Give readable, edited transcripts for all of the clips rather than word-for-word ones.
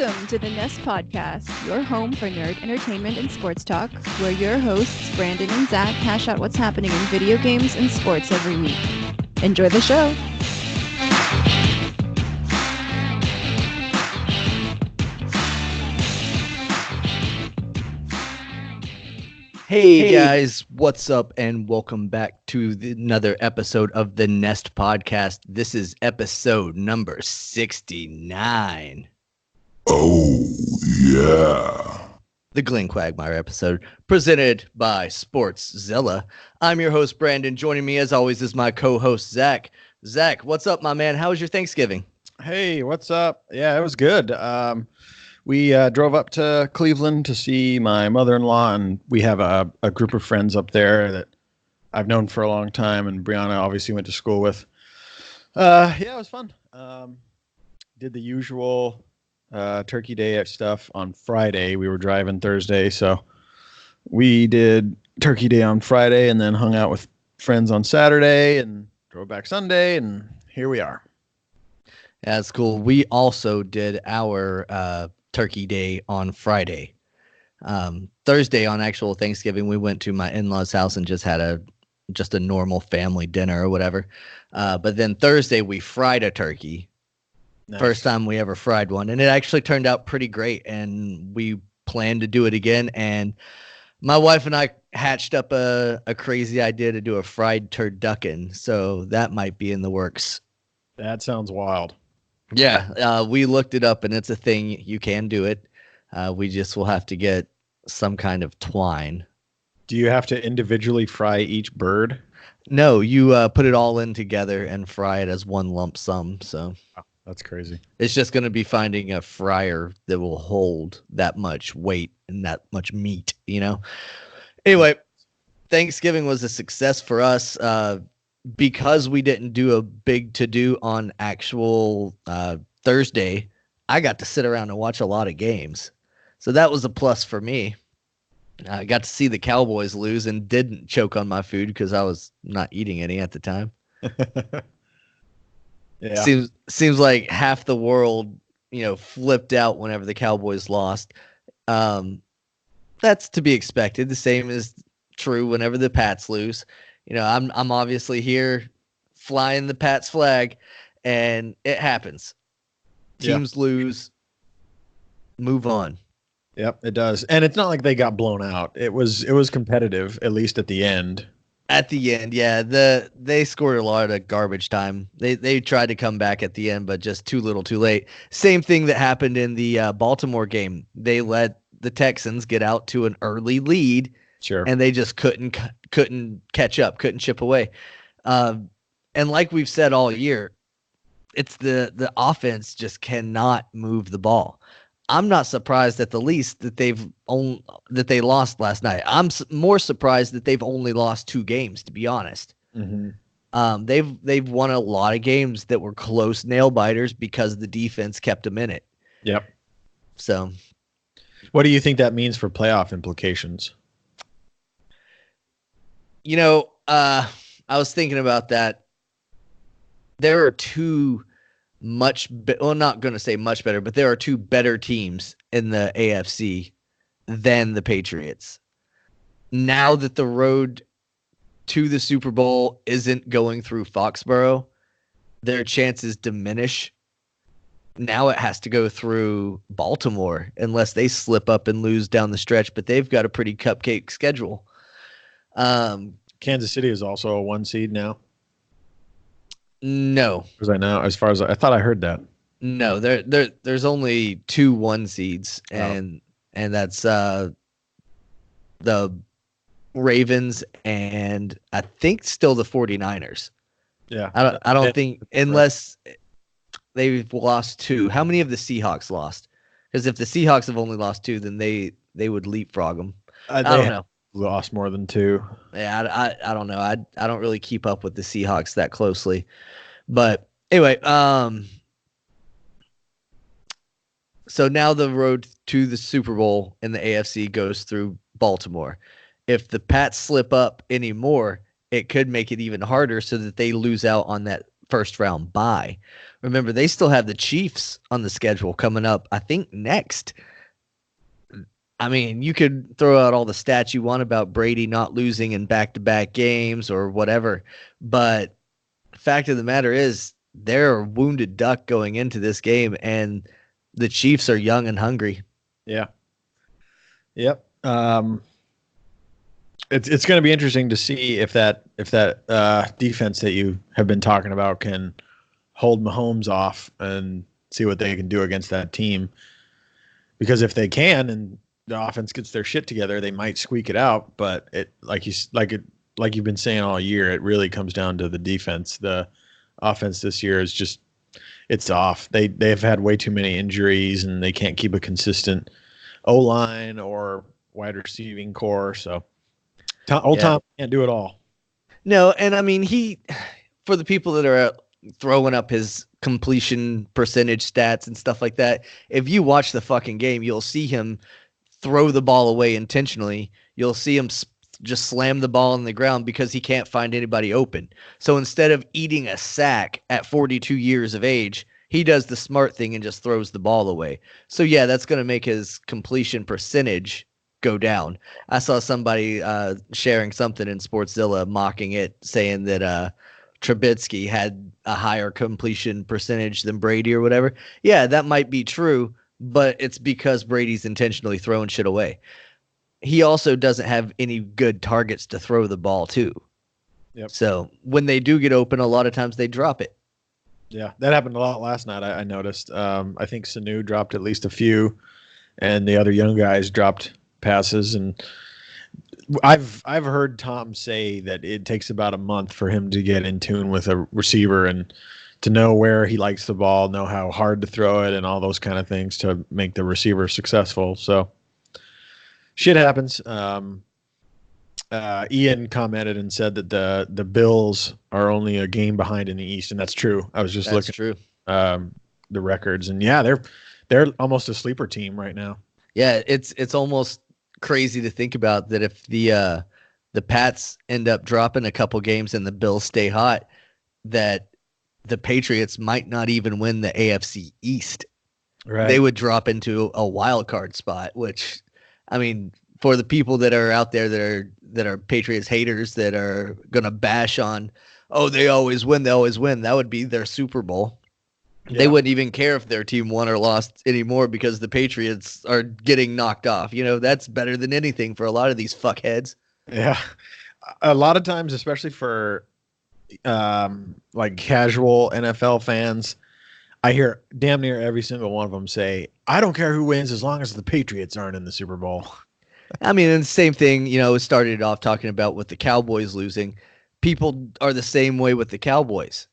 Welcome to the Nest Podcast, your home for nerd entertainment and sports talk, where your hosts, Brandon and Zach, hash out what's happening in video games and sports every week. Enjoy the show! Hey guys, what's up, and welcome back to another episode of the Nest Podcast. This is episode number 69. Oh, yeah. The Glenn Quagmire episode, presented by Sportszilla. I'm your host, Brandon. Joining me, as always, is my co-host, Zach. Zach, what's up, my man? How was your Thanksgiving? Hey, what's up? Yeah, it was good. We drove up to Cleveland to see my mother-in-law, and we have a group of friends up there that I've known for a long time, and Brianna obviously went to school with. Yeah, it was fun. Did the usual Turkey Day stuff on Friday. We were driving Thursday, so we did Turkey Day on Friday and then hung out with friends on Saturday and drove back Sunday, and here we are. That's cool. We also did our Turkey Day on Friday. Thursday, on actual Thanksgiving, we went to my in-laws' house and just had a normal family dinner or whatever. But then Thursday we fried a turkey. Nice. First time we ever fried one, and it actually turned out pretty great. And we plan to do it again. And my wife and I hatched up a crazy idea to do a fried turducken, so that might be in the works. That sounds wild. Yeah, we looked it up, and it's a thing. You can do it. We just will have to get some kind of twine. Do you have to individually fry each bird? No, you put it all in together and fry it as one lump sum. So that's crazy. It's just going to be finding a fryer that will hold that much weight and that much meat, you know? Anyway, Thanksgiving was a success for us. Because we didn't do a big to-do on actual Thursday, I got to sit around and watch a lot of games. So that was a plus for me. I got to see the Cowboys lose and didn't choke on my food because I was not eating any at the time. Yeah. Seems like half the world, flipped out whenever the Cowboys lost. That's to be expected. The same is true whenever the Pats lose. I'm obviously here flying the Pats flag, and it happens. Teams lose, move on. Yep, it does. And it's not like they got blown out. It was competitive, at least at the end. At the end, yeah. They scored a lot of garbage time. They tried to come back at the end, but just too little too late. Same thing that happened in the Baltimore game. They let the Texans get out to an early lead. Sure. And they just couldn't catch up, couldn't chip away. And like we've said all year, it's the offense just cannot move the ball. I'm not surprised at the least that they lost last night. I'm more surprised that they've only lost 2 games, to be honest. Mm-hmm. They've won a lot of games that were close nail biters because the defense kept them in it. Yep. So, what do you think that means for playoff implications? I was thinking about that. There are 2 not going to say much better, but there are 2 better teams in the AFC than the Patriots. Now that the road to the Super Bowl isn't going through Foxborough, their chances diminish. Now it has to go through Baltimore unless they slip up and lose down the stretch, but they've got a pretty cupcake schedule. Kansas City is also a 1 seed now. No, because as far as I thought, I heard that. No, there's only 2 1 seeds, and that's the Ravens and I think still the 49ers. Yeah, I don't think unless they've lost 2. How many of the Seahawks lost? Because if the Seahawks have only lost 2, then they would leapfrog them. I don't know. Lost more than 2. Yeah, I don't know. I don't really keep up with the Seahawks that closely. But anyway, so now the road to the Super Bowl in the AFC goes through Baltimore. If the Pats slip up anymore, it could make it even harder so that they lose out on that first round bye. Remember, they still have the Chiefs on the schedule coming up, I think, next. I mean, you could throw out all the stats you want about Brady not losing in back-to-back games or whatever, but fact of the matter is they're a wounded duck going into this game, and the Chiefs are young and hungry. Yeah. Yep. It's going to be interesting to see if that defense that you have been talking about can hold Mahomes off and see what they can do against that team. Because if they can, and the offense gets their shit together, they might squeak it out. But like you've been saying all year, it really comes down to the defense. The offense this year is just it's off. They've had way too many injuries, and they can't keep a consistent O-line or wide receiving core. So Tom can't do it all. No, and I mean for the people that are throwing up his completion percentage stats and stuff like that, if you watch the fucking game, you'll see him throw the ball away intentionally. You'll see him just slam the ball on the ground because he can't find anybody open. So instead of eating a sack at 42 years of age, he does the smart thing and just throws the ball away. So yeah, that's going to make his completion percentage go down. I saw somebody sharing something in Sportzilla mocking it, saying that Trubisky had a higher completion percentage than Brady or whatever. Yeah, that might be true, but it's because Brady's intentionally throwing shit away. He also doesn't have any good targets to throw the ball to. Yep. So when they do get open, a lot of times they drop it. Yeah, that happened a lot last night. I noticed. I think Sanu dropped at least a few, and the other young guys dropped passes. And I've heard Tom say that it takes about a month for him to get in tune with a receiver and to know where he likes the ball, know how hard to throw it, and all those kind of things to make the receiver successful. So shit happens. Ian commented and said that the Bills are only a game behind in the East, and that's true. I was just looking at the records, and yeah, they're almost a sleeper team right now. Yeah, it's almost crazy to think about that if the Pats end up dropping a couple games and the Bills stay hot, that the Patriots might not even win the AFC East. Right. They would drop into a wild card spot, which, I mean, for the people that are out there that are Patriots haters that are gonna bash on, oh, they always win, that would be their Super Bowl. Yeah. They wouldn't even care if their team won or lost anymore because the Patriots are getting knocked off. You know, that's better than anything for a lot of these fuckheads. Yeah. A lot of times, especially for like casual NFL fans, I hear damn near every single one of them say, I don't care who wins as long as the Patriots aren't in the Super Bowl. I mean, and the same thing, you know, started off talking about with the Cowboys losing. People are the same way with the Cowboys.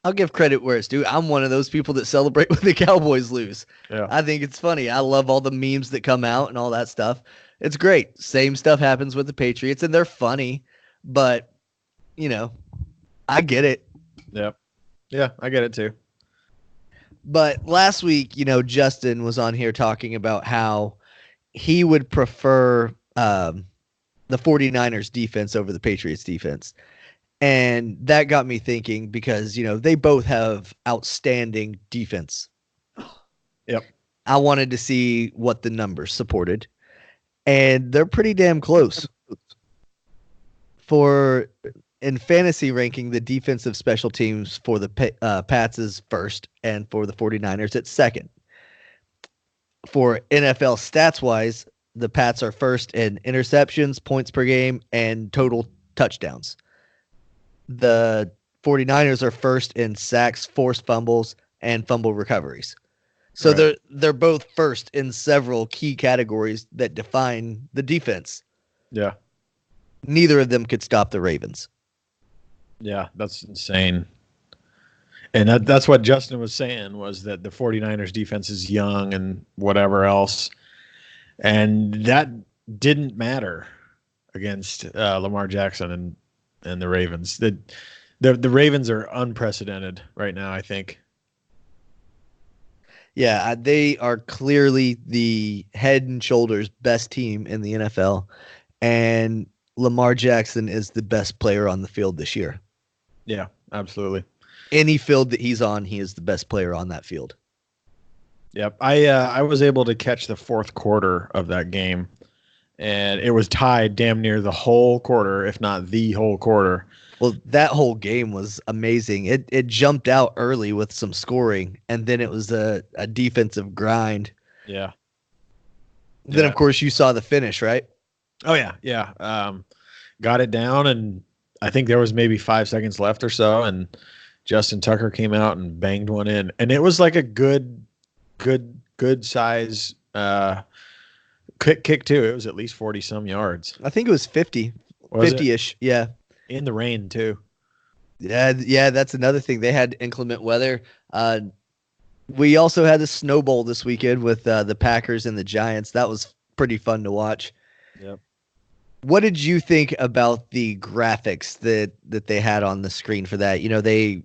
I'll give credit where it's due. I'm one of those people that celebrate when the Cowboys lose. Yeah. I think it's funny. I love all the memes that come out and all that stuff. It's great. Same stuff happens with the Patriots, and they're funny, but, you know, I get it. Yep. Yeah, I get it too. But last week, you know, Justin was on here talking about how he would prefer the 49ers defense over the Patriots defense. And that got me thinking because, you know, they both have outstanding defense. Yep. I wanted to see what the numbers supported. And they're pretty damn close. In fantasy ranking, the defensive special teams for the Pats is first, and for the 49ers, it's second. For NFL stats-wise, the Pats are first in interceptions, points per game, and total touchdowns. The 49ers are first in sacks, forced fumbles, and fumble recoveries. So right. they're both first in several key categories that define the defense. Yeah. Neither of them could stop the Ravens. Yeah, that's insane. And that's what Justin was saying, was that the 49ers defense is young and whatever else. And that didn't matter against Lamar Jackson and the Ravens. The Ravens are unprecedented right now, I think. Yeah, they are clearly the head and shoulders best team in the NFL. And Lamar Jackson is the best player on the field this year. Yeah, absolutely. Any field that he's on, he is the best player on that field. Yep. I was able to catch the fourth quarter of that game, and it was tied damn near the whole quarter, if not the whole quarter. Well, that whole game was amazing. It jumped out early with some scoring, and then it was a defensive grind. Yeah. Then, Yeah. of course, you saw the finish, right? Oh, yeah. Yeah. Got it down, and I think there was maybe 5 seconds left or so, and Justin Tucker came out and banged one in. And it was like a good size quick kick, too. It was at least 40-some yards. I think it was 50. Was 50-ish, yeah. In the rain, too. Yeah, that's another thing. They had inclement weather. We also had a Snow Bowl this weekend with the Packers and the Giants. That was pretty fun to watch. Yep. What did you think about the graphics that they had on the screen for that? You know, they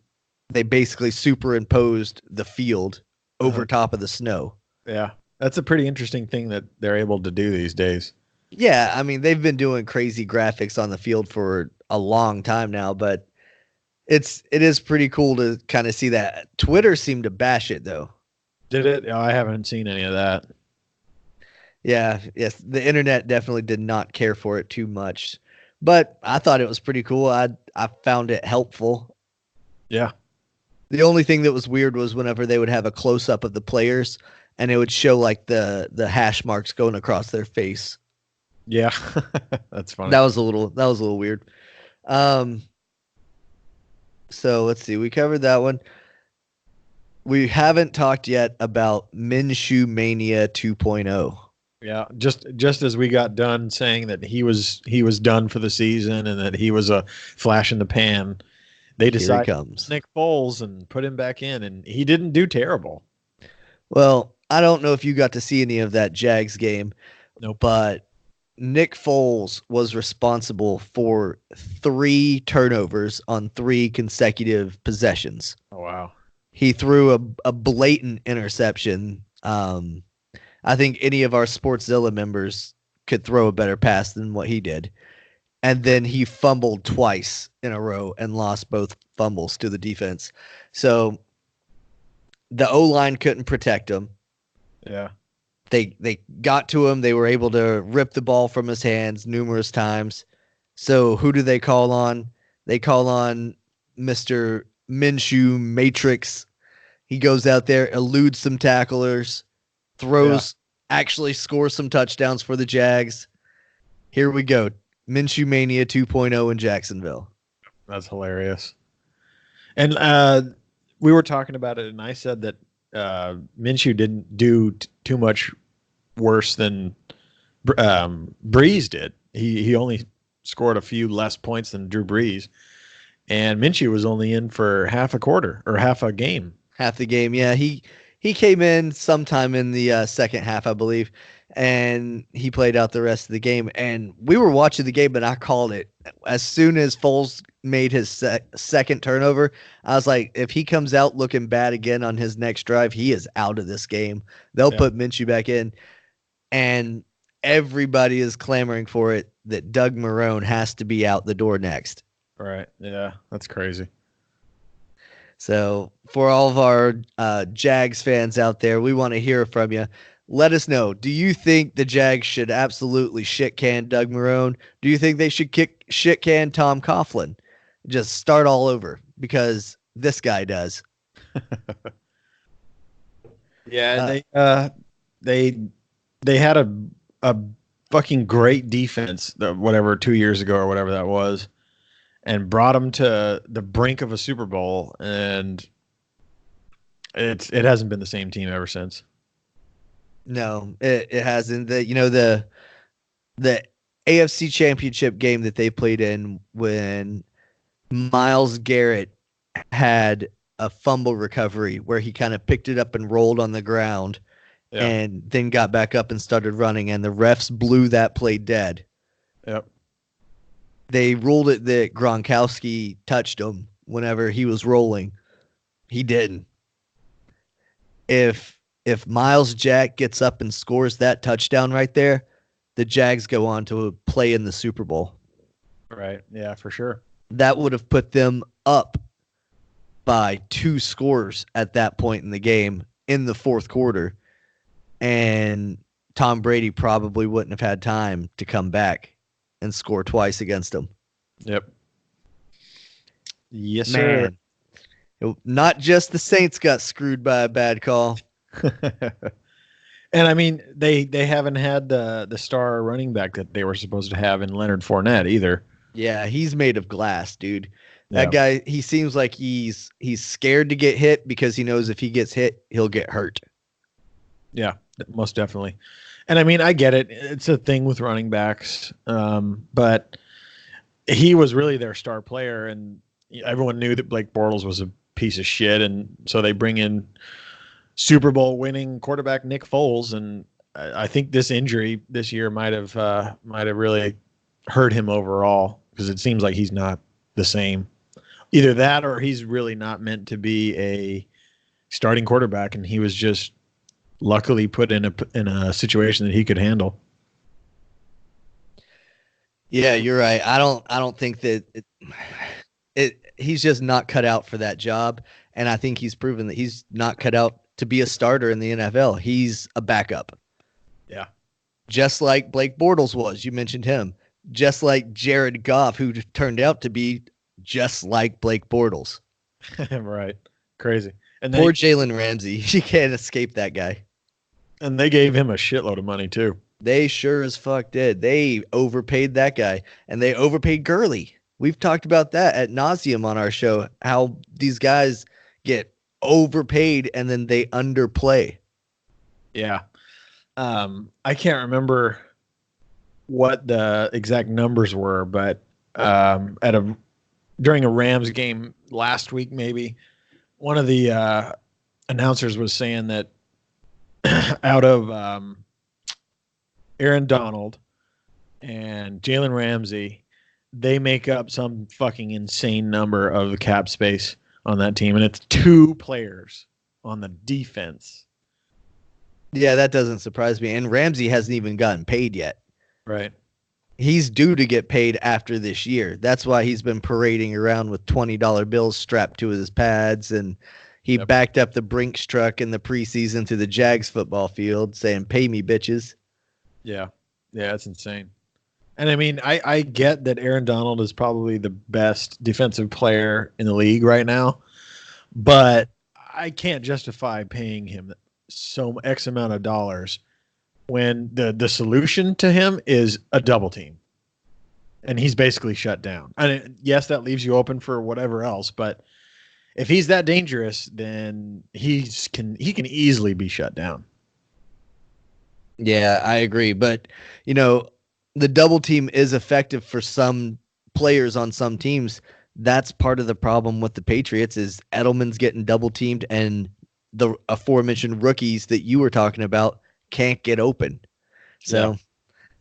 basically superimposed the field over top of the snow. Yeah. That's a pretty interesting thing that they're able to do these days. Yeah, I mean, they've been doing crazy graphics on the field for a long time now, but it is pretty cool to kind of see that. Twitter seemed to bash it, though. Did it? Oh, I haven't seen any of that. Yeah, yes, the internet definitely did not care for it too much, but I thought it was pretty cool. I found it helpful. Yeah. The only thing that was weird was whenever they would have a close up of the players and it would show like the hash marks going across their face. Yeah. That's funny. That was a little weird. So let's see. We covered that one. We haven't talked yet about Minshew Mania 2.0. Yeah, just as we got done saying that he was done for the season and that he was a flash in the pan, they decided to comes Nick Foles and put him back in, and he didn't do terrible. Well, I don't know if you got to see any of that Jags game, Nope. But Nick Foles was responsible for 3 turnovers on 3 consecutive possessions. Oh, wow. He threw a blatant interception. I think any of our Sportszilla members could throw a better pass than what he did. And then he fumbled twice in a row and lost both fumbles to the defense. So the O-line couldn't protect him. Yeah. They got to him. They were able to rip the ball from his hands numerous times. So who do they call on? They call on Mr. Minshew Matrix. He goes out there, eludes some tacklers, actually scores some touchdowns for the Jags. Here we go. Minshew Mania 2.0 in Jacksonville. That's hilarious. And we were talking about it, and I said that Minshew didn't do too much worse than Breeze did. He only scored a few less points than Drew Brees, and Minshew was only in for half a quarter or half a game. Half the game, yeah. He came in sometime in the second half, I believe, and he played out the rest of the game. And we were watching the game, and I called it. As soon as Foles made his second turnover, I was like, if he comes out looking bad again on his next drive, he is out of this game. They'll put Minshew back in. And everybody is clamoring for it that Doug Marrone has to be out the door next. Right. Yeah, that's crazy. So for all of our Jags fans out there, we want to hear from you. Let us know. Do you think the Jags should absolutely shit-can Doug Marrone? Do you think they should shit-can Tom Coughlin? Just start all over because this guy does. Yeah, they had a fucking great defense, 2 years ago or whatever that was, and brought them to the brink of a Super Bowl, and it hasn't been the same team ever since. No, it hasn't. The AFC Championship game that they played in when Myles Garrett had a fumble recovery where he kind of picked it up and rolled on the ground and then got back up and started running, and the refs blew that play dead. Yep. They ruled it that Gronkowski touched him whenever he was rolling. He didn't. If Myles Jack gets up and scores that touchdown right there, the Jags go on to play in the Super Bowl. Right. Yeah, for sure. That would have put them up by 2 scores at that point in the game in the fourth quarter. And Tom Brady probably wouldn't have had time to come back and score twice against them. Yep. Yes, sir. Not just the Saints got screwed by a bad call. And I mean, they haven't had the star running back that they were supposed to have in Leonard Fournette either. Yeah, he's made of glass, dude. Yeah. That guy, he seems like he's scared to get hit because he knows if he gets hit, he'll get hurt. Yeah, most definitely. And I mean, I get it. It's a thing with running backs. But he was really their star player, and everyone knew that Blake Bortles was a piece of shit. And so they bring in Super Bowl winning quarterback Nick Foles. And I think this injury this year might have really hurt him overall, because it seems like he's not the same. Either that or he's really not meant to be a starting quarterback, and he was just luckily put in a situation that he could handle. Yeah, you're right. I don't think that he's just not cut out for that job, and I think he's proven that he's not cut out to be a starter in the NFL. He's a backup. Yeah. Just like Blake Bortles was. You mentioned him. Just like Jared Goff, who turned out to be just like Blake Bortles. Right. Crazy. And poor Jalen Ramsey. He can't escape that guy. And they gave him a shitload of money too. They sure as fuck did. They overpaid that guy, and they overpaid Gurley. We've talked about that ad nauseum on our show, how these guys get overpaid and then they underplay. Yeah. I can't remember what the exact numbers were, but during a Rams game last week, maybe one of the announcers was saying that out of Aaron Donald and Jalen Ramsey, they make up some fucking insane number of the cap space on that team, and it's 2 players on the defense. Yeah, that doesn't surprise me. And Ramsey hasn't even gotten paid yet. Right. He's due to get paid after this year. That's why he's been parading around with $20 bills strapped to his pads, and he backed up the Brinks truck in the preseason to the Jags football field saying, "Pay me, bitches." Yeah. Yeah, that's insane. And I mean, I get that Aaron Donald is probably the best defensive player in the league right now, but I can't justify paying him so X amount of dollars when the solution to him is a double team, and he's basically shut down. And yes, that leaves you open for whatever else, but if he's that dangerous, then he can easily be shut down. Yeah, I agree. But, the double team is effective for some players on some teams. That's part of the problem with the Patriots is Edelman's getting double teamed, and the aforementioned rookies that you were talking about can't get open. So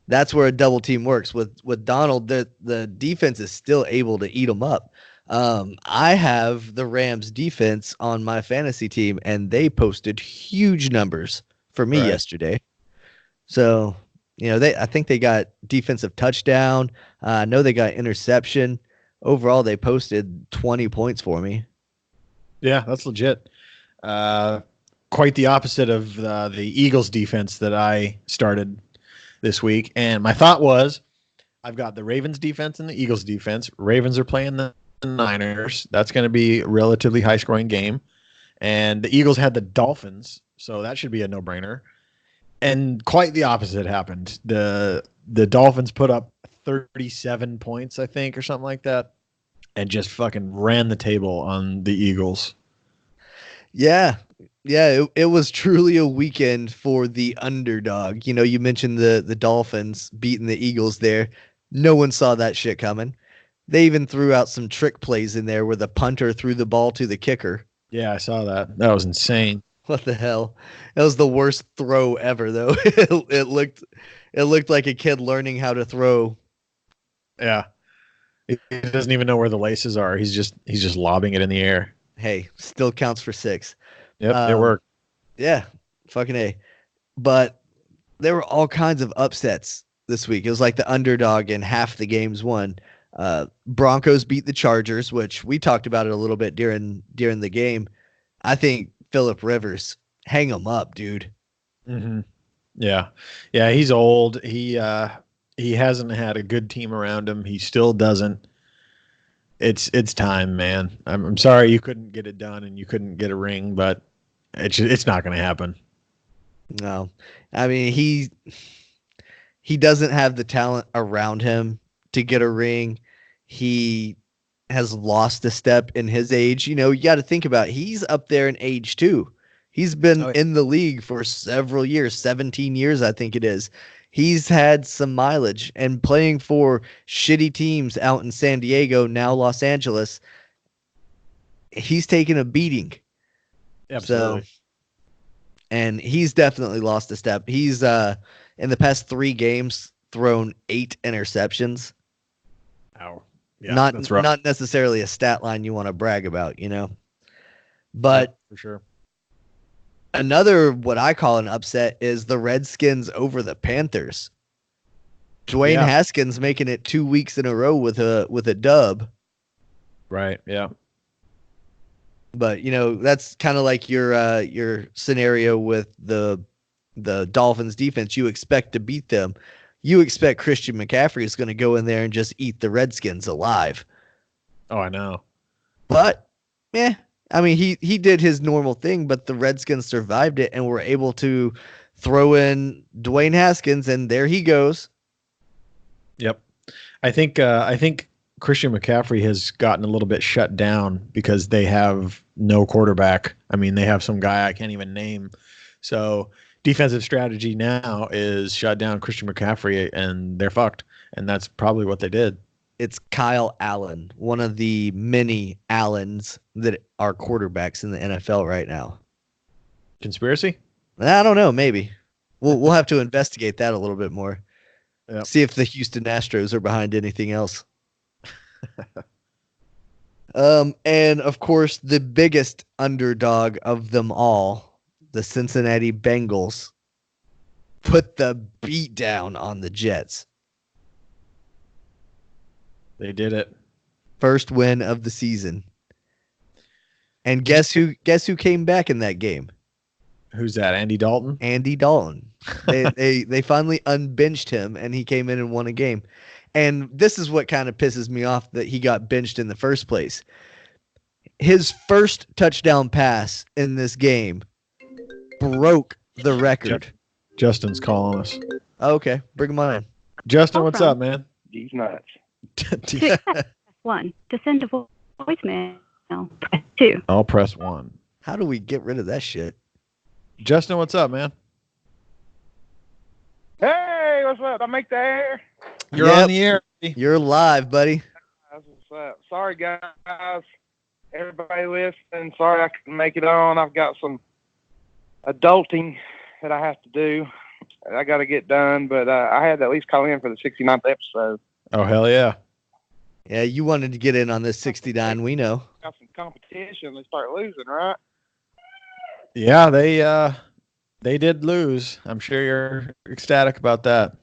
that's where a double team works. With Donald, the defense is still able to eat them up. I have the Rams defense on my fantasy team, and they posted huge numbers for me yesterday. So, I think they got defensive touchdown. I know they got interception. Overall, they posted 20 points for me. Yeah, that's legit. Quite the opposite of the Eagles defense that I started this week. And my thought was, I've got the Ravens defense and the Eagles defense. Ravens are playing the Niners. That's going to be a relatively high scoring game. And the Eagles had the Dolphins, so that should be a no-brainer. And quite the opposite happened. The Dolphins put up 37 points, I think, or something like that, and just fucking ran the table on the Eagles. Yeah. Yeah, it was truly a weekend for the underdog. You mentioned the Dolphins beating the Eagles there. No one saw that shit coming. They even threw out some trick plays in there where the punter threw the ball to the kicker. Yeah, I saw that. That was insane. What the hell? That was the worst throw ever, though. It looked like a kid learning how to throw. Yeah. He doesn't even know where the laces are. He's just lobbing it in the air. Hey, still counts for 6. Yep, it worked. Yeah, fucking A. But there were all kinds of upsets this week. It was like the underdog in half the games won. Broncos beat the Chargers, which we talked about it a little bit during the game. I think Phillip Rivers, hang him up, dude. Mm-hmm. Yeah. He's old. He hasn't had a good team around him. He still doesn't. It's time, man. I'm sorry you couldn't get it done and you couldn't get a ring, but it's not going to happen. No, I mean he doesn't have the talent around him to get a ring. He has lost a step in his age. You got to think about it. He's up there in age too. He's been in the league for several years, 17 years, I think it is. He's had some mileage and playing for shitty teams out in San Diego, now Los Angeles. He's taken a beating. Absolutely. So, and he's definitely lost a step. He's in the past 3 games thrown 8 interceptions. Ow. Yeah, that's rough. Not necessarily a stat line you want to brag about, But yeah, for sure. Another what I call an upset is the Redskins over the Panthers. Dwayne Haskins making it 2 weeks in a row with a dub. Right. Yeah. But that's kind of like your scenario with the Dolphins defense. You expect to beat them. You expect Christian McCaffrey is going to go in there and just eat the Redskins alive. Oh, I know. But I mean, he did his normal thing, but the Redskins survived it and were able to throw in Dwayne Haskins, and there he goes. Yep. I think Christian McCaffrey has gotten a little bit shut down because they have no quarterback. I mean, they have some guy I can't even name. So defensive strategy now is shut down Christian McCaffrey, and they're fucked. And that's probably what they did. It's Kyle Allen, one of the many Allens that are quarterbacks in the NFL right now. Conspiracy? I don't know. Maybe we'll have to investigate that a little bit more. Yep. See if the Houston Astros are behind anything else. And of course, the biggest underdog of them all, the Cincinnati Bengals, put the beat down on the Jets. They did it. First win of the season. And guess who came back in that game? Who's that? Andy Dalton? Andy Dalton. They finally unbenched him and he came in and won a game. And this is what kind of pisses me off that he got benched in the first place. His first touchdown pass in this game broke the record. Justin's calling us. Okay, bring him on in. Justin, what's up, man? These nuts. Press 1. To send a voicemail, press 2. I'll press 1. How do we get rid of that shit? Justin, what's up, man? Hey, what's up? I make the air. You're on the air. You're live, buddy. That's what's up. Sorry, guys. Everybody listening. Sorry I couldn't make it on. I've got some adulting that I have to do. I got to get done, but I had to at least call in for the 69th episode. Oh, hell yeah. Yeah, you wanted to get in on this 69, we know. Got some competition. They start losing, right? Yeah, they did lose. I'm sure you're ecstatic about that.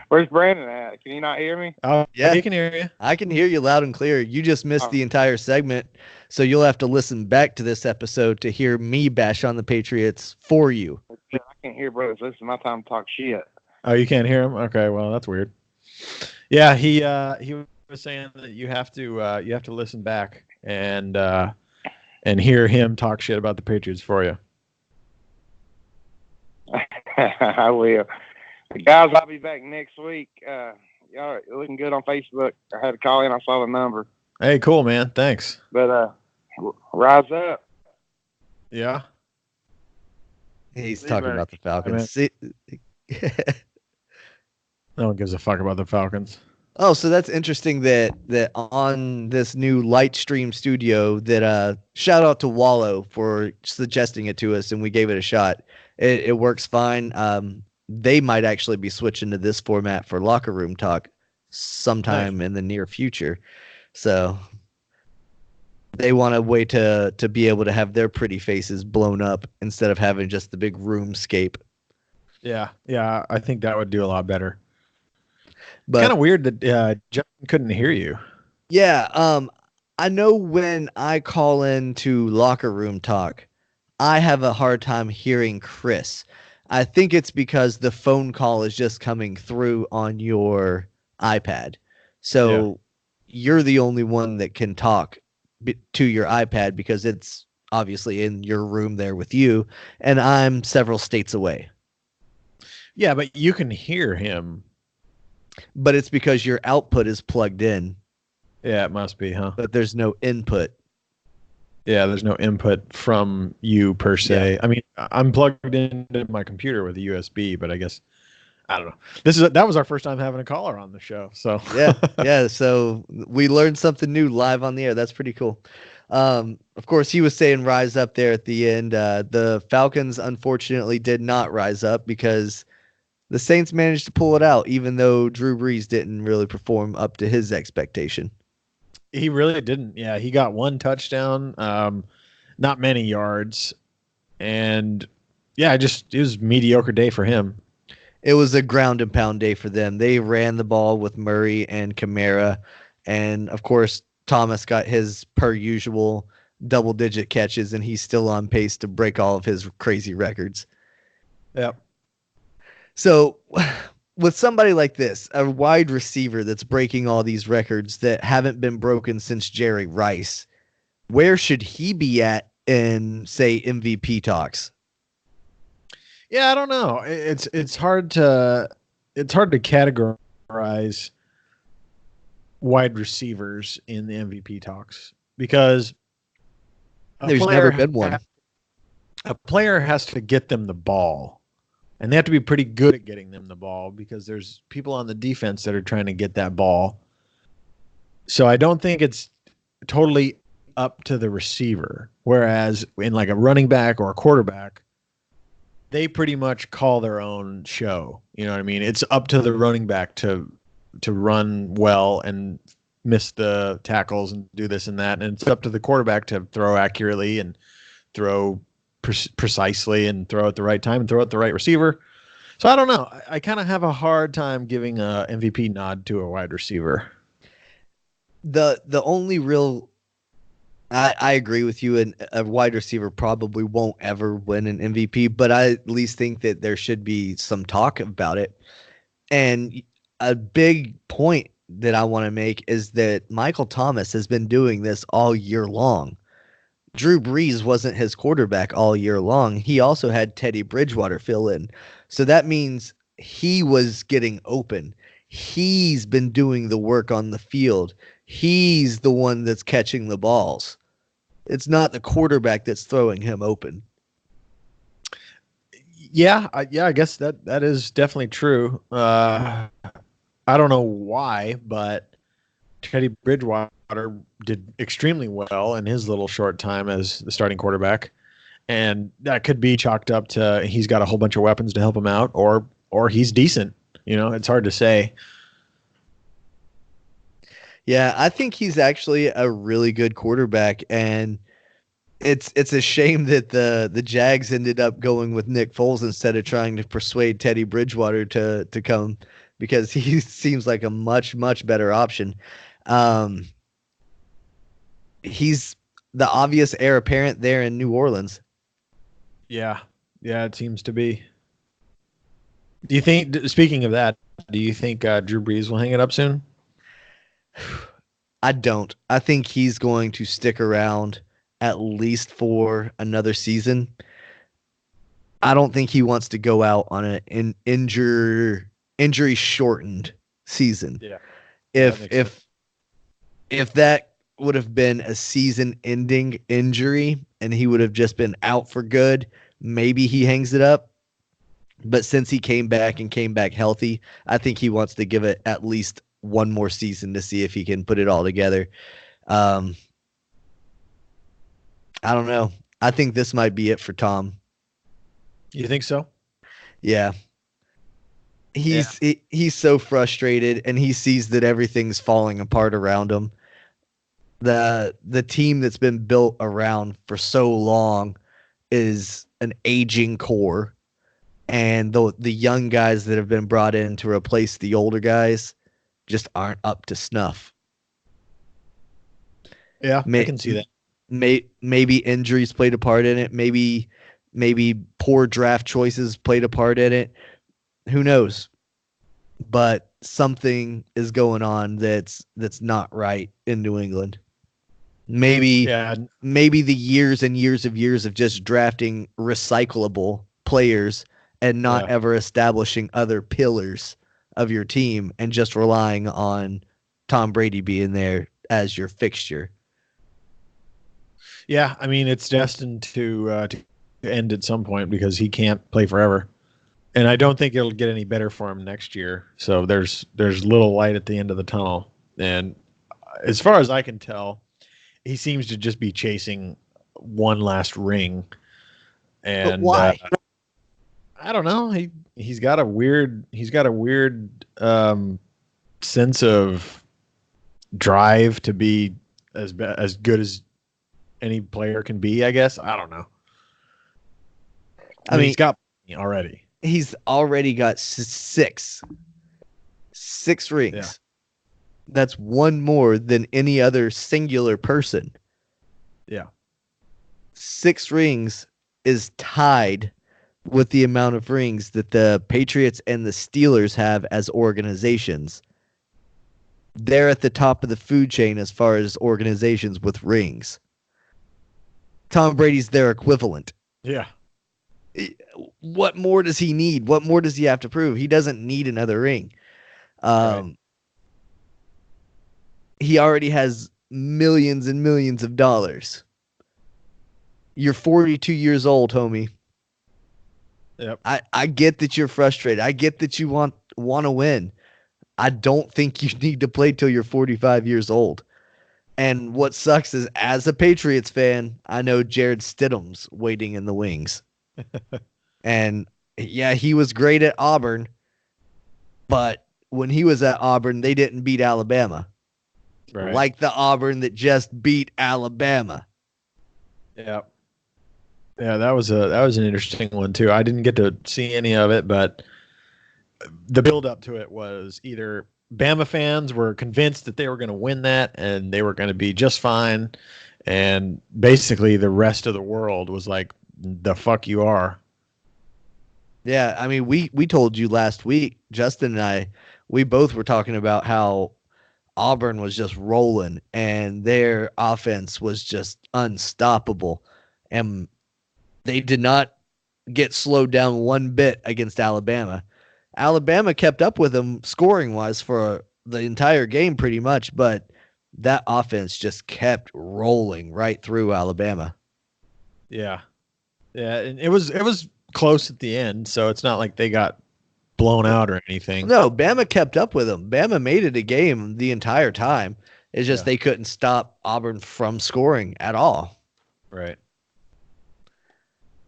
Where's Brandon at? Can you not hear me? Oh, Yeah. He can hear you. I can hear you loud and clear. You just missed the entire segment, so you'll have to listen back to this episode to hear me bash on the Patriots for you. I can't hear brothers. This is my time to talk shit. Oh, you can't hear him? Okay, well, that's weird. Yeah, he was saying that you have to listen back and hear him talk shit about the Patriots for you. I will. Guys, I'll be back next week. Y'all are looking good on Facebook. I had to call in. I saw the number. Hey, cool, man. Thanks. But rise up. Yeah. He's talking about the Falcons. No one gives a fuck about the Falcons. Oh, so that's interesting that on this new Lightstream studio that shout out to Wallow for suggesting it to us and we gave it a shot. It works fine. They might actually be switching to this format for locker room talk sometime in the near future. So they want a way to be able to have their pretty faces blown up instead of having just the big roomscape. Yeah, I think that would do a lot better. But kind of weird that Justin couldn't hear you. yeah, I know when I call in to locker room talk, I have a hard time hearing Chris. I think it's because the phone call is just coming through on your iPad. So you're the only one that can talk to your iPad because it's obviously in your room there with you, and I'm several states away. Yeah, but you can hear him. But it's because your output is plugged in, Yeah, it must be, huh? but there's no input. Yeah, there's no input from you per se. Yeah. I mean, I'm plugged into my computer with a USB, but I guess I don't know. That was our first time having a caller on the show, so Yeah. So we learned something new live on the air. That's pretty cool. Of course, he was saying rise up there at the end. The Falcons unfortunately did not rise up because the Saints managed to pull it out, even though Drew Brees didn't really perform up to his expectation. He really didn't. Yeah, he got one touchdown, not many yards, and yeah, it was a mediocre day for him. It was a ground and pound day for them. They ran the ball with Murray and Kamara, and of course Thomas got his per usual double-digit catches, and he's still on pace to break all of his crazy records. Yep. So with somebody like this, a wide receiver that's breaking all these records that haven't been broken since Jerry Rice, where should he be at in, say, MVP talks? Yeah, I don't know. It's hard to categorize wide receivers in the MVP talks because There's never been one. A player has to get them the ball, and they have to be pretty good at getting them the ball because there's people on the defense that are trying to get that ball. So I don't think it's totally up to the receiver. Whereas in like a running back or a quarterback, they pretty much call their own show. You know what I mean? It's up to the running back to run well and miss the tackles and do this and that. And it's up to the quarterback to throw accurately and throw precisely and throw at the right time and throw at the right receiver. So I don't know. I kind of have a hard time giving a MVP nod to a wide receiver. The only real I agree with you, and a wide receiver probably won't ever win an MVP, but I at least think that there should be some talk about it. And a big point that I want to make is that Michael Thomas has been doing this all year long. Drew Brees wasn't his quarterback all year long. He also had Teddy Bridgewater fill in. So that means he was getting open. He's been doing the work on the field. He's the one that's catching the balls. It's not the quarterback that's throwing him open. Yeah, I guess that is definitely true. I don't know why, but Teddy Bridgewater did extremely well in his little short time as the starting quarterback, and that could be chalked up to he's got a whole bunch of weapons to help him out, or he's decent. You know, it's hard to say. Yeah, I think he's actually a really good quarterback, and it's a shame that the Jags ended up going with Nick Foles instead of trying to persuade Teddy Bridgewater to come, because he seems like a much better option. He's the obvious heir apparent there in New Orleans. Yeah, it seems to be. Do you think? Speaking of that, do you think Drew Brees will hang it up soon? I don't. I think he's going to stick around at least for another season. I don't think he wants to go out on an injury shortened season. Yeah. If that would have been a season ending injury and he would have just been out for good, maybe he hangs it up. But since he came back healthy, I think he wants to give it at least one more season to see if he can put it all together. I don't know. I think this might be it for Tom. You think so? Yeah. He's so frustrated, and he sees that everything's falling apart around him. The team that's been built around for so long is an aging core, and the young guys that have been brought in to replace the older guys, just aren't up to snuff. Yeah, I can see that. Maybe injuries played a part in it. Maybe poor draft choices played a part in it. Who knows? But something is going on that's not right in New England. Maybe the years and years of just drafting recyclable players and not ever establishing other pillars of your team and just relying on Tom Brady being there as your fixture. Yeah, I mean, it's destined to end at some point because he can't play forever. And I don't think it'll get any better for him next year. So there's little light at the end of the tunnel. And as far as I can tell, he seems to just be chasing one last ring. And but why? I don't know. He's got a weird sense of drive to be as good as any player can be, I guess. I don't know. I mean, he's got already. He's already got six rings. Yeah. That's one more than any other singular person. Yeah. 6 rings is tied with the amount of rings that the Patriots and the Steelers have as organizations. They're at the top of the food chain as far as organizations with rings. Tom Brady's their equivalent. Yeah. What more does he need? What more does he have to prove? He doesn't need another ring. Right. He already has millions and millions of dollars. You're 42 years old, homie. Yep. I get that you're frustrated. I get that you want to win. I don't think you need to play till you're 45 years old. And what sucks is, as a Patriots fan, I know Jared Stidham's waiting in the wings. And yeah, he was great at Auburn, but when he was at Auburn, they didn't beat Alabama. Right. Like the Auburn that just beat Alabama. Yeah. Yeah, that was an interesting one too. I didn't get to see any of it, but the build up to it was either Bama fans were convinced that they were going to win that and they were going to be just fine, and basically the rest of the world was like, the fuck you are. Yeah, I mean, we told you last week, Justin and I, we both were talking about how Auburn was just rolling and their offense was just unstoppable, and they did not get slowed down one bit against Alabama. Alabama kept up with them scoring-wise for the entire game pretty much, but that offense just kept rolling right through Alabama. Yeah. Yeah, and it was close at the end, so it's not like they got blown out or anything. No, Bama kept up with them. Bama made it a game the entire time. It's just they couldn't stop Auburn from scoring at all. Right.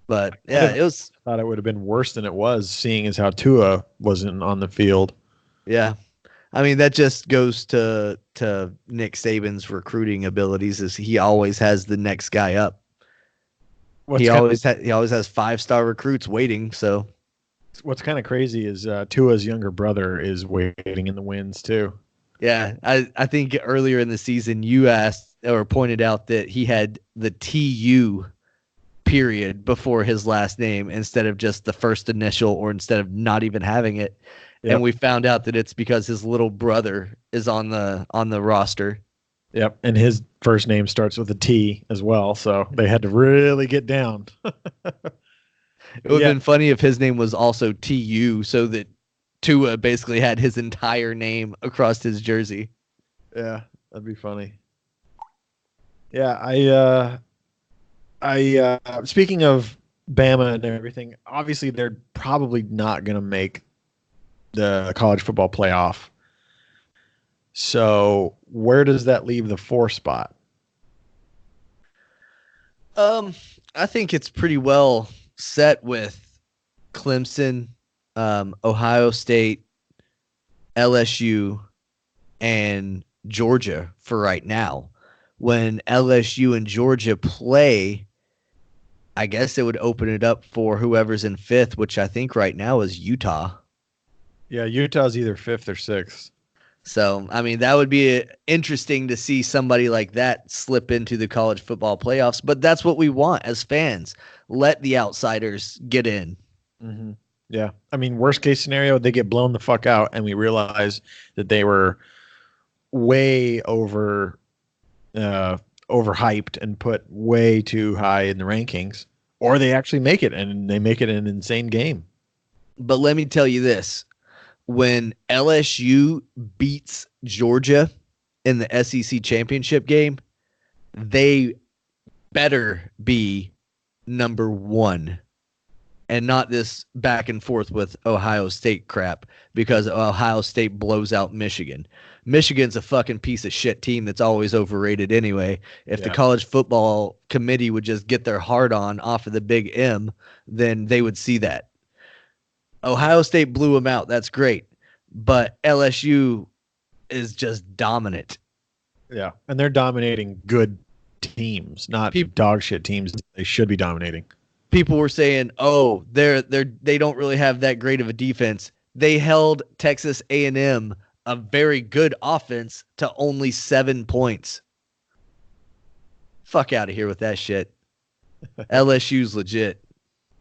But yeah, I thought it would have been worse than it was, seeing as how Tua wasn't on the field. Yeah. I mean, that just goes to Nick Saban's recruiting abilities, is he always has the next guy up. He always has 5-star recruits waiting. So what's kind of crazy is Tua's younger brother is waiting in the wings too. Yeah, I think earlier in the season you asked or pointed out that he had the TU period before his last name instead of just the first initial, or instead of not even having it. Yep. And we found out that it's because his little brother is on the roster. Yep, and his first name starts with a T as well, so they had to really get down. It would have been funny if his name was also TU, so that Tua basically had his entire name across his jersey. Yeah, that'd be funny. Yeah, I speaking of Bama and everything, obviously they're probably not going to make the college football playoff. So where does that leave the 4 spot? I think it's pretty well set with Clemson, Ohio State, LSU, and Georgia for right now. When LSU and Georgia play, I guess it would open it up for whoever's in 5th, which I think right now is Utah. Yeah, Utah's either 5th or 6th. So, I mean, that would be interesting to see somebody like that slip into the college football playoffs. But that's what we want as fans. Let the outsiders get in. Mm-hmm. Yeah. I mean, worst case scenario, they get blown the fuck out, and we realize that they were way overhyped and put way too high in the rankings, or they actually make it and they make it an insane game. But let me tell you this. When LSU beats Georgia in the SEC championship game, they better be number one and not this back and forth with Ohio State crap because Ohio State blows out Michigan. Michigan's a fucking piece of shit team that's always overrated anyway. If the college football committee would just get their heart on off of the big M, then they would see that. Ohio State blew them out. That's great. But LSU is just dominant. Yeah. And they're dominating good teams, not dog shit teams they should be dominating. People were saying, "Oh, they don't really have that great of a defense." They held Texas A&M, a very good offense, to only 7 points. Fuck out of here with that shit. LSU's legit.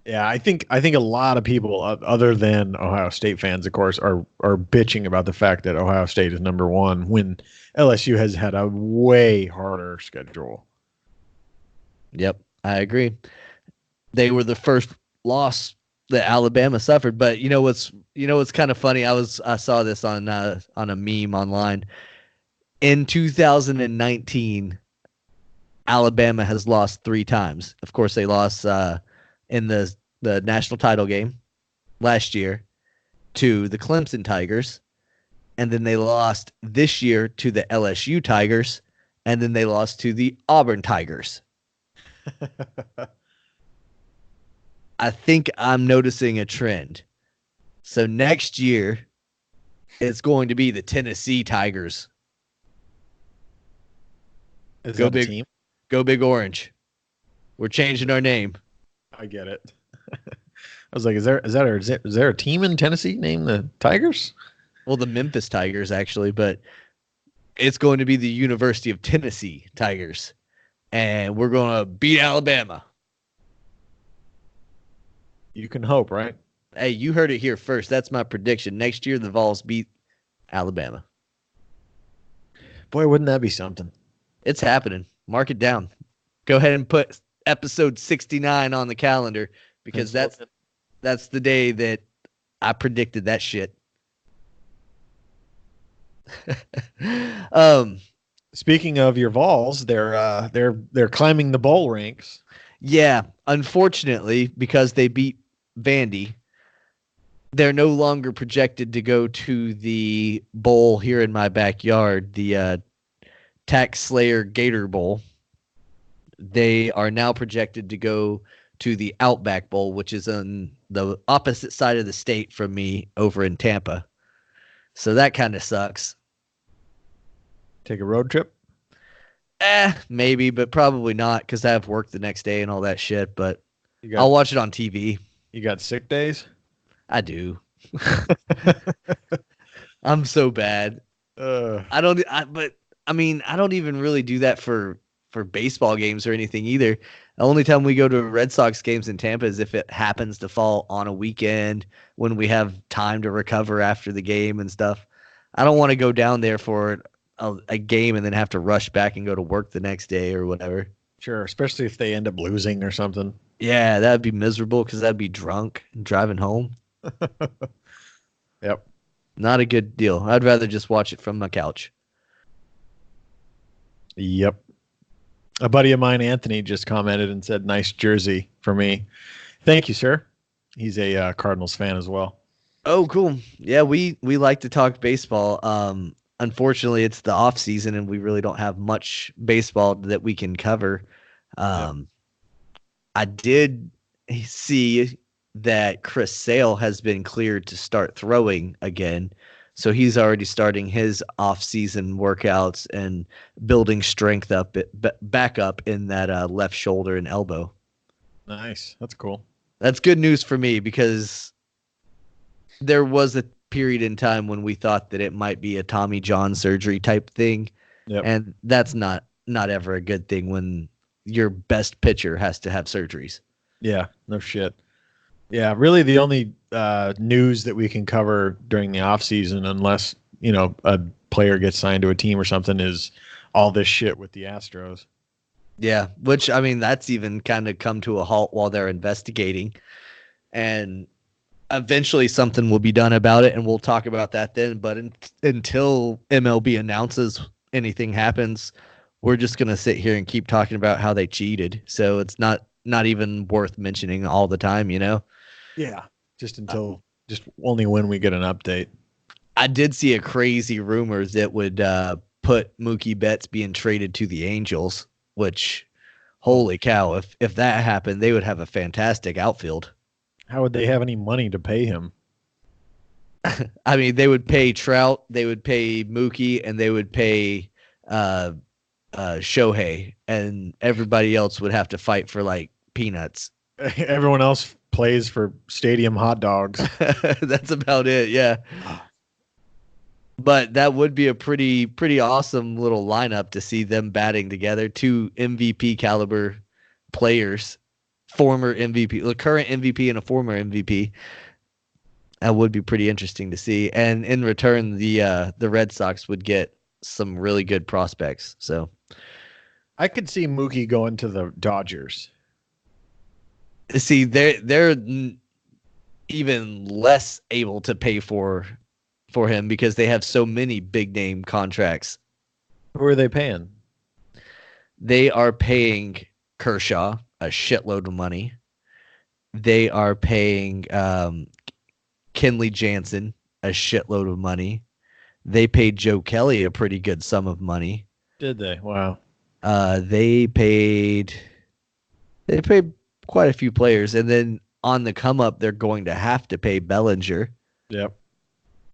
Yeah, I think a lot of people, other than Ohio State fans, of course, are bitching about the fact that Ohio State is number one when LSU has had a way harder schedule. Yep, I agree. They were the first loss that Alabama suffered, but you know what's kind of funny? I saw this on a meme online. In 2019, Alabama has lost 3 times. Of course, they lost in the national title game last year to the Clemson Tigers, and then they lost this year to the LSU Tigers, and then they lost to the Auburn Tigers. I think I'm noticing a trend. So next year, it's going to be the Tennessee Tigers. Go big team. Go Big Orange. We're changing our name. I get it. I was like, is there a team in Tennessee named the Tigers? Well, the Memphis Tigers actually, but it's going to be the University of Tennessee Tigers, and we're going to beat Alabama. You can hope, right? Hey, you heard it here first. That's my prediction. Next year, the Vols beat Alabama. Boy, wouldn't that be something? It's happening. Mark it down. Go ahead and put episode 69 on the calendar because that's the day that I predicted that shit. Speaking of your Vols, they're climbing the bowl ranks. Yeah, unfortunately, because they beat Vandy, they're no longer projected to go to the bowl here in my backyard, the Tax Slayer Gator Bowl. They are now projected to go to the Outback Bowl, which is on the opposite side of the state from me over in Tampa. So that kind of sucks. Take a road trip? Maybe, but probably not because I have work the next day and all that shit. But I'll watch it on TV. You got sick days? I do. I'm so bad. I don't even really do that for baseball games or anything either. The only time we go to Red Sox games in Tampa is if it happens to fall on a weekend when we have time to recover after the game and stuff. I don't want to go down there for a game and then have to rush back and go to work the next day or whatever. Sure, especially if they end up losing or something. Yeah, that'd be miserable because I'd be drunk and driving home. Yep. Not a good deal. I'd rather just watch it from my couch. Yep. A buddy of mine, Anthony, just commented and said, "Nice jersey for me." Thank you, sir. He's a Cardinals fan as well. Oh, cool. Yeah, we like to talk baseball. Unfortunately, it's the off season and we really don't have much baseball that we can cover. I did see that Chris Sale has been cleared to start throwing again. So he's already starting his off-season workouts and building strength back up in that left shoulder and elbow. Nice. That's cool. That's good news for me because there was period in time when we thought that it might be a Tommy John surgery type thing. Yep. And that's not ever a good thing when your best pitcher has to have surgeries. Yeah, no shit. Yeah, really the only news that we can cover during the off season, unless, a player gets signed to a team or something, is all this shit with the Astros. Yeah, which, I mean, that's even kind of come to a halt while they're investigating. And eventually something will be done about it, and we'll talk about that then. But until MLB announces anything happens, we're just going to sit here and keep talking about how they cheated. So it's not even worth mentioning all the time, Yeah, just only when we get an update. I did see a crazy rumor that would put Mookie Betts being traded to the Angels, which, holy cow, if that happened, they would have a fantastic outfield. How would they have any money to pay him? I mean, they would pay Trout, they would pay Mookie, and they would pay Shohei, and everybody else would have to fight for like peanuts. Everyone else plays for stadium hot dogs. That's about it, yeah. But that would be a pretty awesome little lineup to see them batting together. Two MVP caliber players, former MVP, the current MVP and a former MVP. That would be pretty interesting to see. And in return, the Red Sox would get some really good prospects. So I could see Mookie going to the Dodgers. See, they're even less able to pay for him because they have so many big name contracts. Who are they paying? They are paying Kershaw a shitload of money. They are paying Kenley Jansen a shitload of money. They paid Joe Kelly a pretty good sum of money. Did they? Wow. They paid quite a few players, and then on the come up, they're going to have to pay Bellinger. Yep.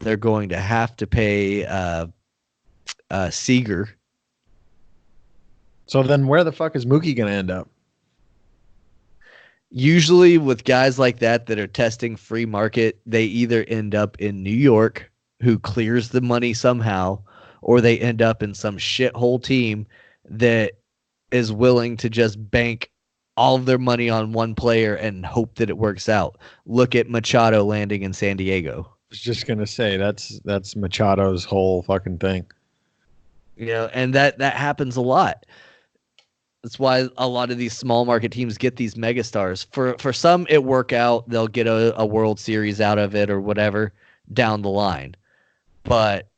They're going to have to pay Seager. So then where the fuck is Mookie going to end up? Usually with guys like that are testing free market, they either end up in New York, who clears the money somehow, or they end up in some shithole team that is willing to just bank all of their money on one player and hope that it works out. Look at Machado landing in San Diego. I was just going to say, that's Machado's whole fucking thing. And that happens a lot. That's why a lot of these small market teams get these megastars. For some, it work out. They'll get a World Series out of it or whatever down the line. But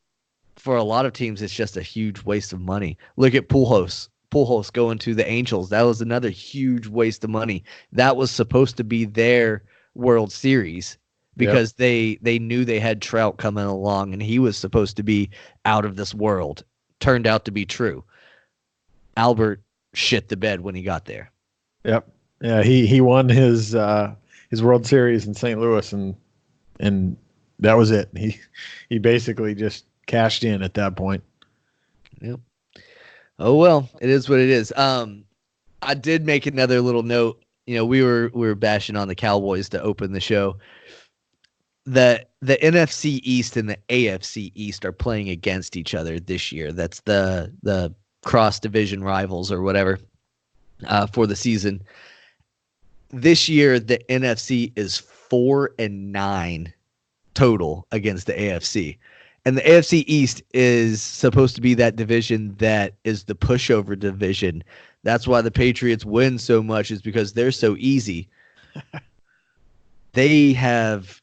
for a lot of teams, it's just a huge waste of money. Look at Pujols. Pujols going to the Angels. That was another huge waste of money. That was supposed to be their World Series because they knew they had Trout coming along, and he was supposed to be out of this world. Turned out to be true. Albert shit the bed when he got there. Yep. Yeah, he won his World Series in St. Louis, and that was it. He basically just cashed in at that point. Yep. Oh well, it is what it is. I did make another little note. We were bashing on the Cowboys to open the show. The NFC East and the AFC East are playing against each other this year. That's the cross division rivals or whatever for the season. This year, the NFC is 4-9 total against the AFC. And the AFC East is supposed to be that division that is the pushover division. That's why the Patriots win so much, is because they're so easy. They have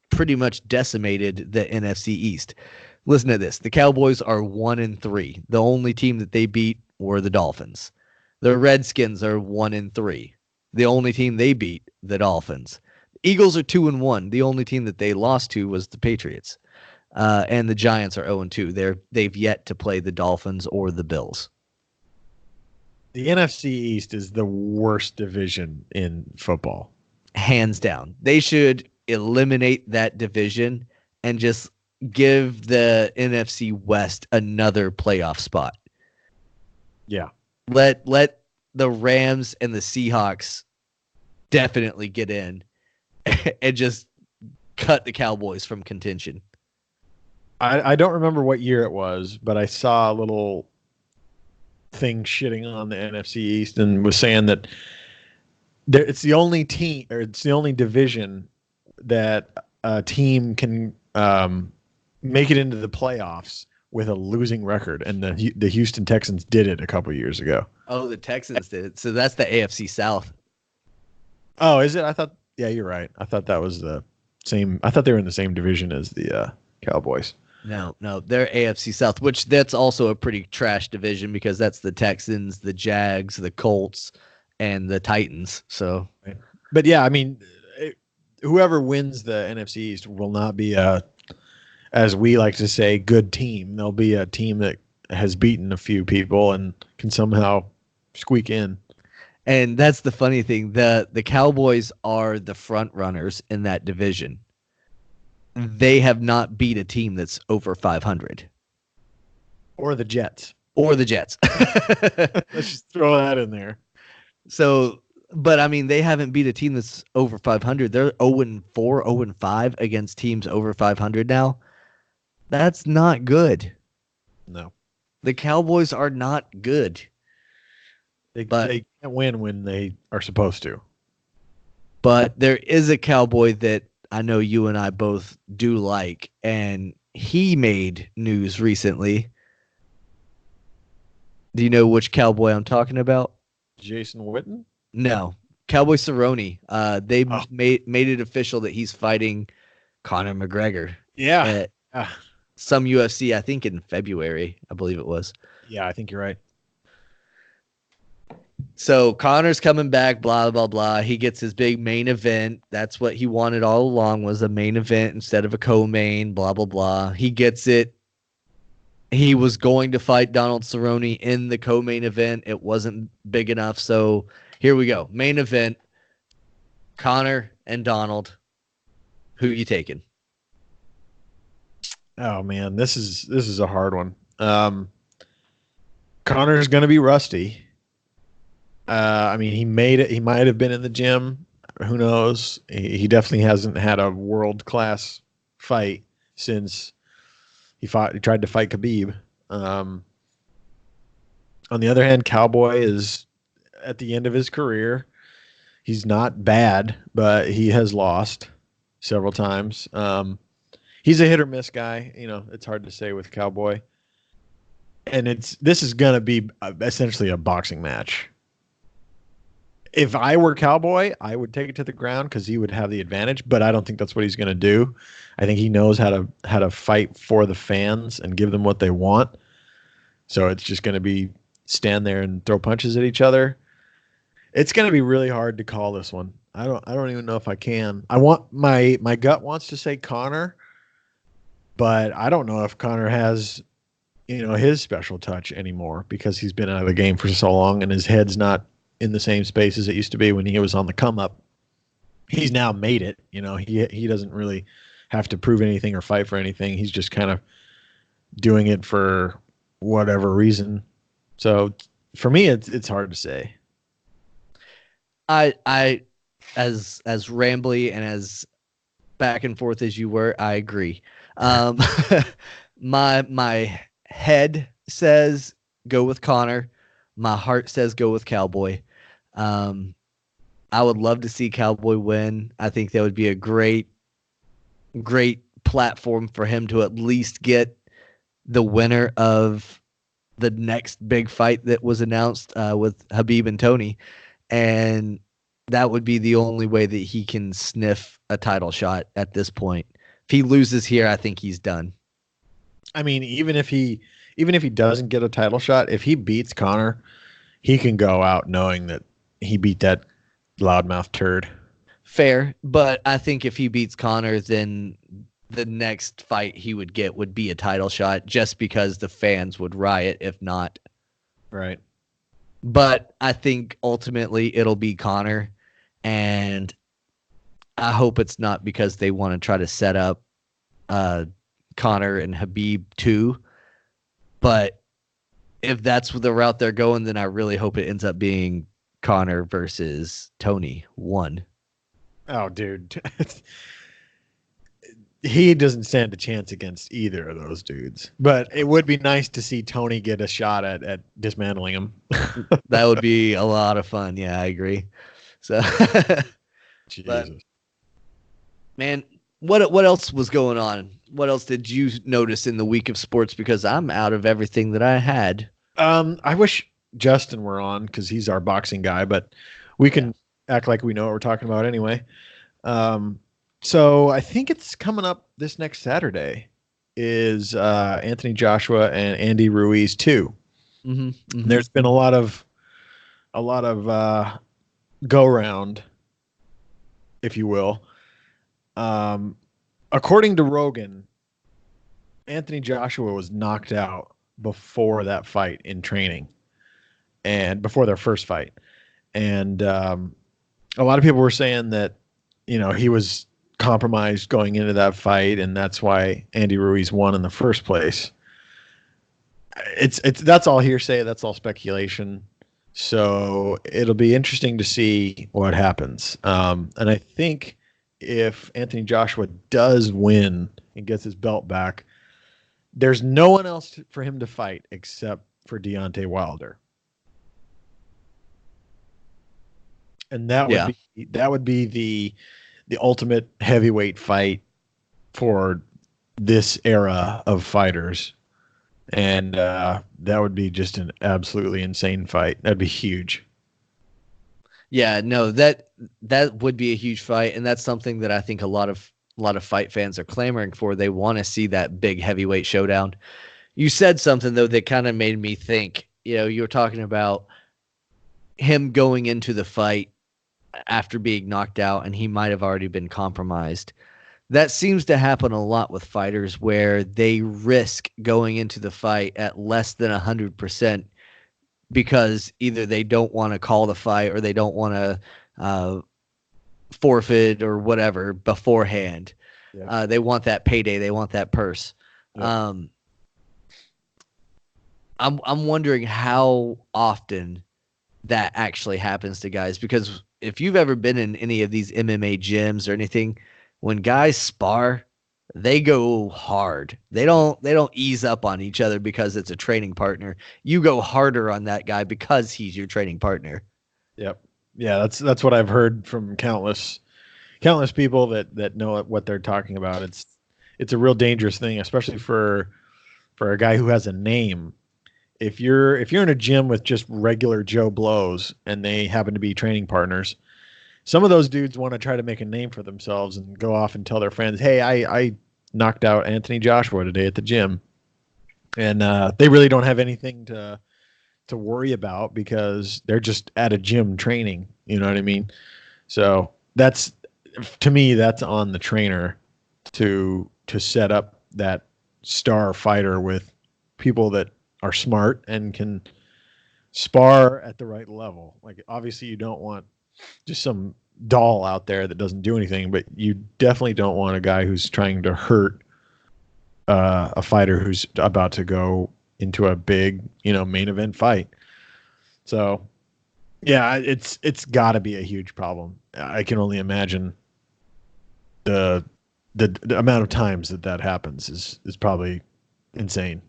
pretty much decimated the NFC East. Listen to this. The Cowboys are 1-3. The only team that they beat were the Dolphins. The Redskins are 1-3. The only team they beat, the Dolphins. Eagles are 2-1. The only team that they lost to was the Patriots. And the Giants are 0-2. They've yet to play the Dolphins or the Bills. The NFC East is the worst division in football. Hands down. They should eliminate that division and just give the NFC West another playoff spot. Yeah. Let the Rams and the Seahawks definitely get in and just cut the Cowboys from contention. I don't remember what year it was, but I saw a little thing shitting on the NFC East and was saying that it's the only team, or it's the only division that a team can make it into the playoffs with a losing record, and the Houston Texans did it a couple years ago. Oh, the Texans did it. So that's the AFC South. Oh, is it? I thought. Yeah, you're right. I thought that was the same. I thought they were in the same division as the Cowboys. No, they're AFC South, which that's also a pretty trash division because that's the Texans, the Jags, the Colts, and the Titans. So, but yeah, I mean, whoever wins the NFC East will not be as we like to say, good team. They'll be a team that has beaten a few people and can somehow squeak in. And that's the funny thing. The Cowboys are the front runners in that division. They have not beat a team that's over 500. Or the Jets. Or the Jets. Let's just throw that in there. So, but I mean, they haven't beat a team that's over 500. They're 0-4, 0-5 against teams over 500 now. That's not good. No. The Cowboys are not good. They can't win when they are supposed to. But there is a Cowboy that I know you and I both do like, and he made news recently. Do you know which Cowboy I'm talking about? Jason Witten? No. Cowboy Cerrone. They made it official that he's fighting Conor McGregor. Yeah. At some UFC, I think in February, I believe it was. Yeah, I think you're right. So Conor's coming back, blah, blah, blah. He gets his big main event. That's what he wanted all along, was a main event instead of a co-main, blah, blah, blah. He gets it. He was going to fight Donald Cerrone in the co-main event. It wasn't big enough. So here we go. Main event, Conor and Donald. Who you taking? Oh, man, this is a hard one. Conor's going to be rusty. I mean, he made it. He might have been in the gym. Who knows? He definitely hasn't had a world-class fight since he tried to fight Khabib. On the other hand, Cowboy is at the end of his career. He's not bad, but he has lost several times. He's a hit or miss guy. You know, it's hard to say with Cowboy. And this is going to be essentially a boxing match. If I were Cowboy, I would take it to the ground because he would have the advantage, but I don't think that's what he's going to do. I think he knows how to fight for the fans and give them what they want. So it's just going to be stand there and throw punches at each other. It's going to be really hard to call this one. I don't even know if I can. I want my gut wants to say Conor, but I don't know if Conor has, his special touch anymore because he's been out of the game for so long and his head's not in the same space as it used to be when he was on the come up. He's now made it. He doesn't really have to prove anything or fight for anything. He's just kind of doing it for whatever reason. So for me, it's hard to say. I as rambly and as back and forth as you were, I agree. My head says go with Conor. My heart says go with Cowboy. I would love to see Cowboy win. I think that would be a great platform for him to at least get the winner of the next big fight that was announced with Khabib and Tony. And that would be the only way that he can sniff a title shot at this point. If he loses here, I think he's done. I mean, even if he doesn't get a title shot, if he beats Conor, he can go out knowing that he beat that loudmouth turd. Fair, but I think if he beats Conor, then the next fight he would get would be a title shot just because the fans would riot if not. Right. But I think ultimately it'll be Conor, and I hope it's not because they want to try to set up Conor and Khabib too. But if that's the route they're going, then I really hope it ends up being Conor versus Tony 1. Oh, dude. he doesn't stand a chance against either of those dudes. But it would be nice to see Tony get a shot at dismantling him. That would be a lot of fun. Yeah, I agree. So, but Jesus. man, what else was going on? What else did you notice in the week of sports? Because I'm out of everything that I had. I wish Justin were on because he's our boxing guy, but we can act like we know what we're talking about anyway. So I think it's coming up this next Saturday is Anthony Joshua and Andy Ruiz 2. Mm-hmm, mm-hmm. There's been a lot of go round, if you will. According to Rogan, Anthony Joshua was knocked out before that fight in training and before their first fight. And a lot of people were saying that, he was compromised going into that fight, and that's why Andy Ruiz won in the first place. It's that's all hearsay, that's all speculation. So it'll be interesting to see what happens. And I think if Anthony Joshua does win and gets his belt back, there's no one else for him to fight except for Deontay Wilder. And that would be the ultimate heavyweight fight for this era of fighters. And that would be just an absolutely insane fight. That'd be huge. Yeah, no, that would be a huge fight, and that's something that I think a lot of fight fans are clamoring for. They want to see that big heavyweight showdown. You said something though that kind of made me think. You were talking about him going into the fight after being knocked out, and he might have already been compromised. That seems to happen a lot with fighters where they risk going into the fight at less than 100% because either they don't want to call the fight or they don't want to forfeit or whatever beforehand. Yeah. They want that payday. They want that purse. Yeah. I'm wondering how often that actually happens to guys, because if you've ever been in any of these MMA gyms or anything, when guys spar, they go hard. They don't ease up on each other because it's a training partner. You go harder on that guy because he's your training partner. Yep. Yeah, that's what I've heard from countless people that know what they're talking about. It's a real dangerous thing, especially for a guy who has a name. If you're in a gym with just regular Joe Blows and they happen to be training partners, some of those dudes want to try to make a name for themselves and go off and tell their friends, hey, I knocked out Anthony Joshua today at the gym. And they really don't have anything to worry about because they're just at a gym training. You know what I mean? So to me, that's on the trainer to set up that star fighter with people that are smart and can spar at the right level. Like, obviously you don't want just some doll out there that doesn't do anything, but you definitely don't want a guy who's trying to hurt a fighter who's about to go into a big, main event fight. So yeah, it's got to be a huge problem. I can only imagine the amount of times that happens is probably insane.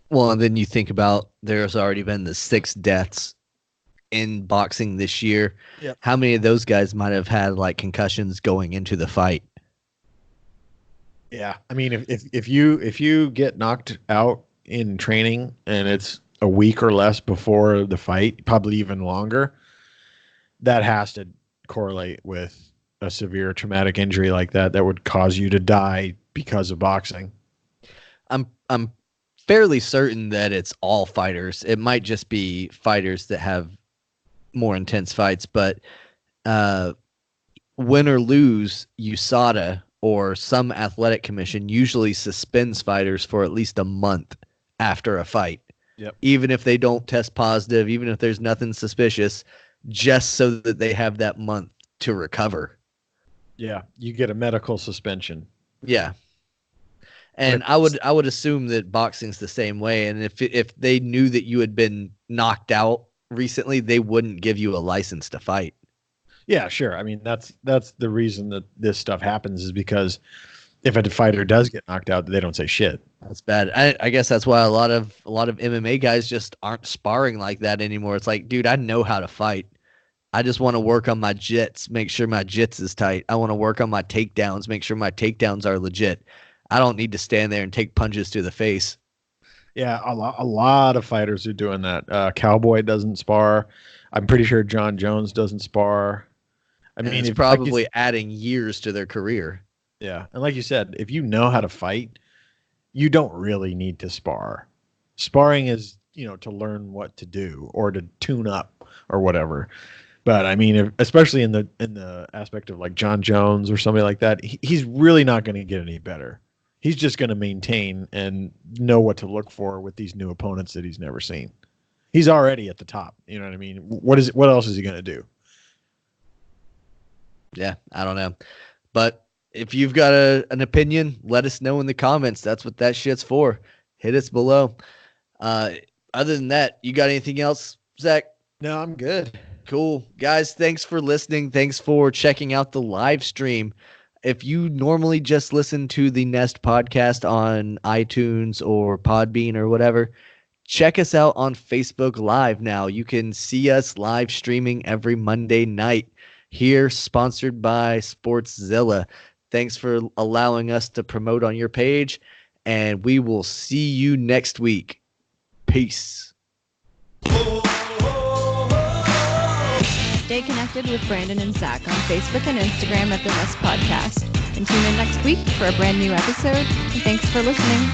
Well, and then you think about there's already been the 6 deaths in boxing this year. Yep. How many of those guys might have had like concussions going into the fight? Yeah, I mean, if you get knocked out in training and it's a week or less before the fight, probably even longer, that has to correlate with a severe traumatic injury like that would cause you to die because of boxing. I'm fairly certain that it's all fighters. It might just be fighters that have more intense fights, but win or lose, USADA or some athletic commission usually suspends fighters for at least a month after a fight. Yep. Even if they don't test positive, even if there's nothing suspicious, just so that they have that month to recover. Yeah, you get a medical suspension. Yeah. And I would assume that boxing's the same way. And if they knew that you had been knocked out recently, they wouldn't give you a license to fight. Yeah, sure. I mean, that's the reason that this stuff happens is because if a fighter does get knocked out, they don't say shit. That's bad. I guess that's why a lot of MMA guys just aren't sparring like that anymore. It's like, dude, I know how to fight. I just want to work on my jits, make sure my jits is tight. I want to work on my takedowns, make sure my takedowns are legit. I don't need to stand there and take punches to the face. Yeah, a lot of fighters are doing that. Cowboy doesn't spar. I'm pretty sure John Jones doesn't spar. I mean, it's probably adding years to their career. Yeah, and like you said, if you know how to fight, you don't really need to spar. Sparring is, to learn what to do or to tune up or whatever. But I mean, especially in the aspect of like John Jones or somebody like that, he's really not going to get any better. He's just going to maintain and know what to look for with these new opponents that he's never seen. He's already at the top. You know what I mean? What else is he going to do? Yeah, I don't know. But if you've got an opinion, let us know in the comments. That's what that shit's for. Hit us below. Other than that, you got anything else, Zach? No, I'm good. Cool. Guys, thanks for listening. Thanks for checking out the live stream. If you normally just listen to the Nest podcast on iTunes or Podbean or whatever, check us out on Facebook Live now. You can see us live streaming every Monday night here, sponsored by Sportszilla. Thanks for allowing us to promote on your page, and we will see you next week. Peace. Stay connected with Brandon and Zach on Facebook and Instagram at the Nest Podcast. And tune in next week for a brand new episode. And thanks for listening.